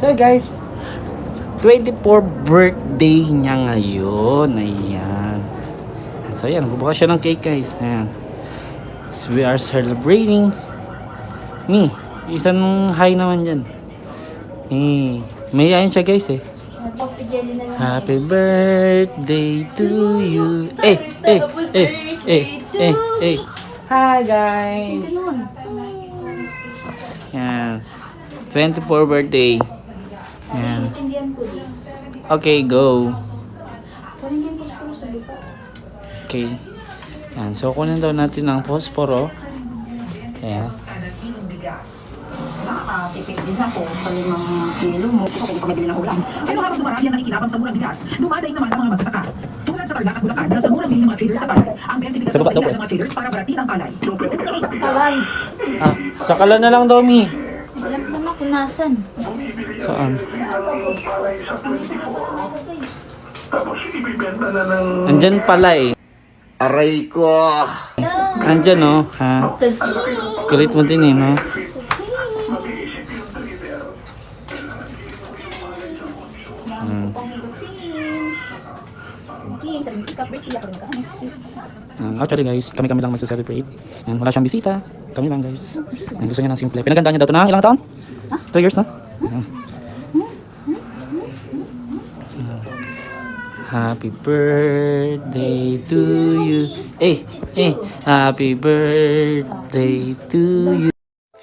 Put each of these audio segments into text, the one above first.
So guys, 24 birthday niya ngayon. Ayan. So ayan, bubukas siya ng cake guys. Ayan. So, we are celebrating. Me, isang hi naman dyan. May ayan siya guys eh. Happy birthday to you. Hi guys. Yan. 24 birthday. Yan. Okay, go. Okay. Yan. So, kunin daw natin ang posporo. Ayan. Nakakatipid din ako sa 5 kilo mo. Ito kung pamibili ng ulam. Pero habang dumarami ang nakikinabang sa murang bigas, dumadaing naman ang mga magsasaka. Tulad sa Tarlac at Bulacan na sa murang bili ng mga traders sa palay. Ang 20 bigas ng pagkailan ng mga traders para baratin ang palay. Sakala na lang daw, Mi. Alam ko na kung nasan. Saan? Andyan pala eh. Aray ko! Andyan no. Ha? Kulit mo din eh, no? Actually guys, kami lang magsa-celebrate. Wala siyang bisita. Kami lang guys. Gusto niya ng simple. Pinagandaan niya daw ito na ilang taon? 2 years na? Happy birthday to you. Happy birthday to you.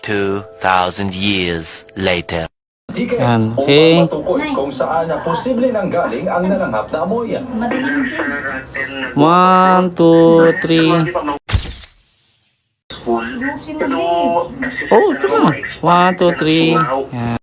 2,000 years later. Yan, okay. Kung saan na posible nang galing ang nalanghap na amoy. 1, 2, 3. Lusin mo din. Oh, ito na. 1, 2, 3. Yan.